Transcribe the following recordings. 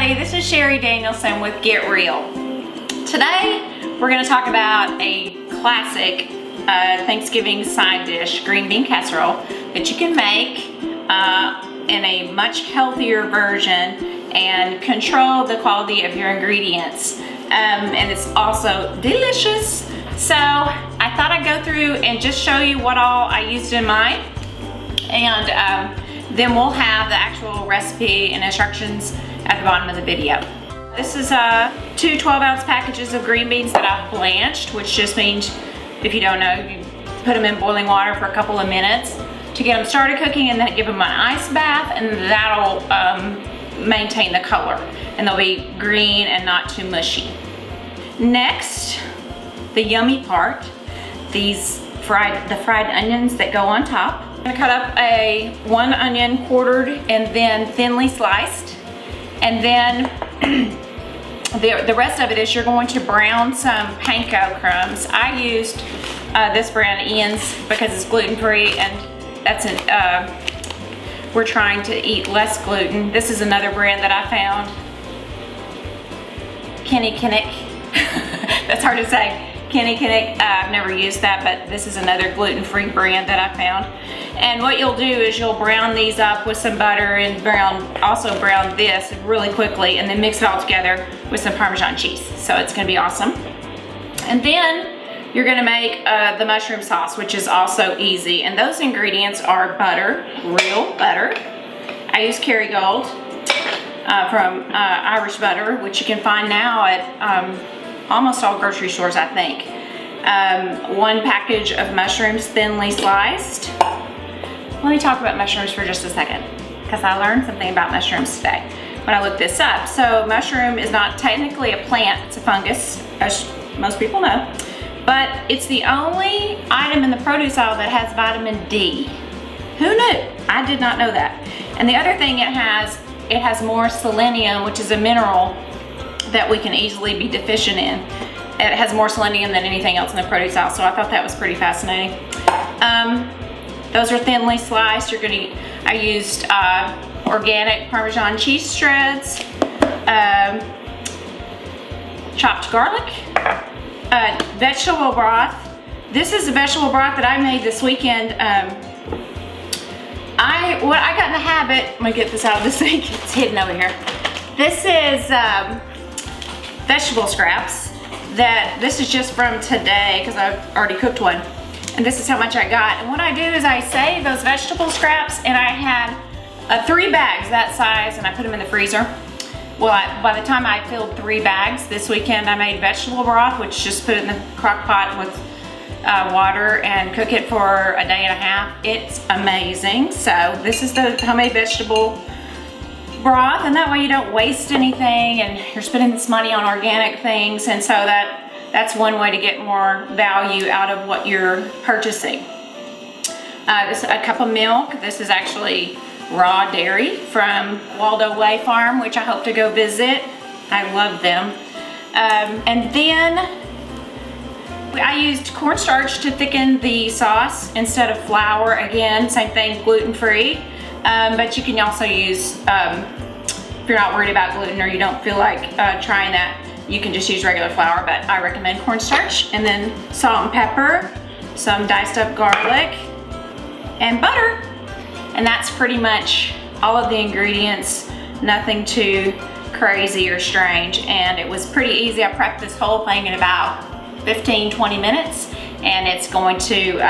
everybody, this is Sheri Danielson with Get Real. Today we're going to talk about a classic Thanksgiving side dish, green bean casserole, that you can make in a much healthier version and control the quality of your ingredients. And it's also delicious. So I thought I'd go through and just show you what all I used in mine, and then we'll have the actual recipe and instructions at the bottom of the video. This is two 12-ounce packages of green beans that I've blanched, which just means, if you don't know, you put them in boiling water for a couple of minutes to get them started cooking, and then give them an ice bath, and that'll maintain the color, and they'll be green and not too mushy. Next, the yummy part, the fried onions that go on top. I'm gonna cut up one onion quartered and then thinly sliced, and then the rest of it is you're going to brown some Panko crumbs. I used this brand, Ian's, because it's gluten-free, and that's we're trying to eat less gluten. This is another brand that I found, Kenny. That's hard to say. Kenny. I've never used that, but this is another gluten-free brand that I found. And what you'll do is you'll brown these up with some butter and also brown this really quickly, and then mix it all together with some Parmesan cheese. So it's gonna be awesome. And then you're gonna make the mushroom sauce, which is also easy. And those ingredients are butter, real butter. I use Kerrygold from Irish Butter, which you can find now at almost all grocery stores, I think. One package of mushrooms, thinly sliced. Let me talk about mushrooms for just a second, because I learned something about mushrooms today when I looked this up. So mushroom is not technically a plant, it's a fungus, as most people know, but it's the only item in the produce aisle that has vitamin D. Who knew? I did not know that. And the other thing it has more selenium, which is a mineral that we can easily be deficient in. It has more selenium than anything else in the produce aisle, so I thought that was pretty fascinating. Those are thinly sliced. I used organic Parmesan cheese shreds, chopped garlic, vegetable broth. This is the vegetable broth that I made this weekend. I got in the habit, let me get this out of the sink, it's hidden over here. This is vegetable scraps. This is just from today, because I've already cooked one. And this is how much I got. And what I do is I save those vegetable scraps, and I had 3 bags that size, and I put them in the freezer. Well, by the time I filled 3 bags this weekend, I made vegetable broth, which just put it in the crock pot with water and cook it for a day and a half. It's amazing. So this is the homemade vegetable broth, and that way you don't waste anything, and you're spending this money on organic things, and so that's one way to get more value out of what you're purchasing. This is a cup of milk. This is actually raw dairy from Waldo Way Farm, which I hope to go visit. I love them. And then I used cornstarch to thicken the sauce instead of flour. Again, same thing, gluten-free. But you can also use, if you're not worried about gluten or you don't feel like trying that, you can just use regular flour, but I recommend cornstarch. And then salt and pepper, some diced up garlic, and butter. And that's pretty much all of the ingredients, nothing too crazy or strange. And it was pretty easy. I prepped this whole thing in about 15-20 minutes, and it's going to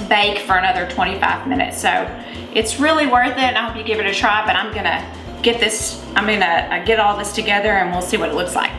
bake for another 25 minutes. So it's really worth it, and I hope you give it a try. But I'm gonna get all this together, and we'll see what it looks like.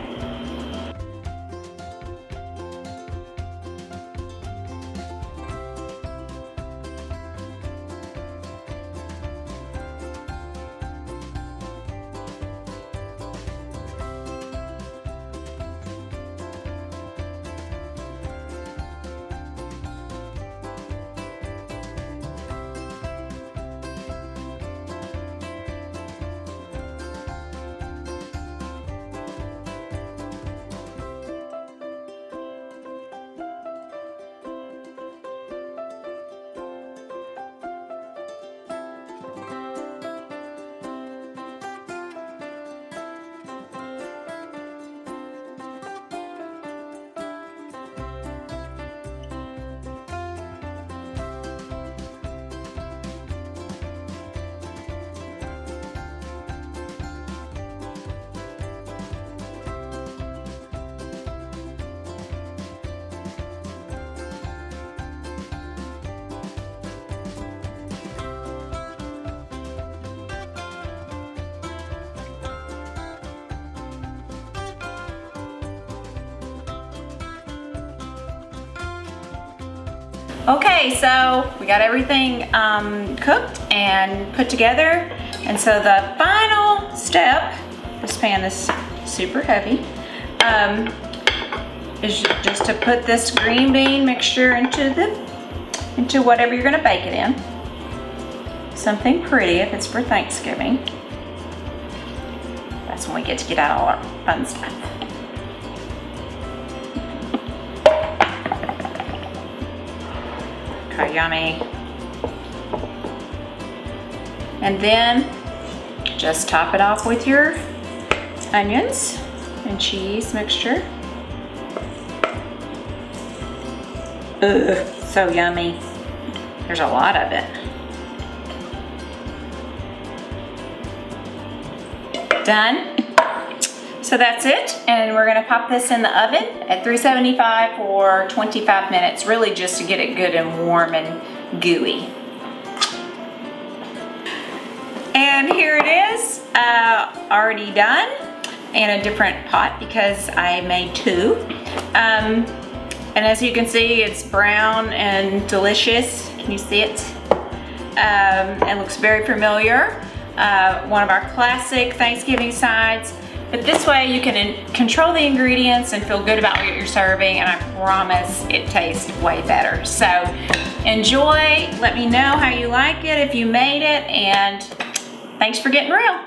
Okay, so we got everything cooked and put together. And so the final step, this pan is super heavy, is just to put this green bean mixture into whatever you're gonna bake it in. Something pretty if it's for Thanksgiving. That's when we get to get out all our fun stuff. Okay, yummy. And then just top it off with your onions and cheese mixture. Ugh, so yummy. There's a lot of it. Done. So that's it, and we're gonna pop this in the oven at 375 for 25 minutes, really just to get it good and warm and gooey. And here it is, already done, in a different pot because I made two. And as you can see, it's brown and delicious. Can you see it? It looks very familiar. One of our classic Thanksgiving sides. But this way you can control the ingredients and feel good about what you're serving, and I promise it tastes way better. So enjoy, let me know how you like it if you made it, and thanks for getting real.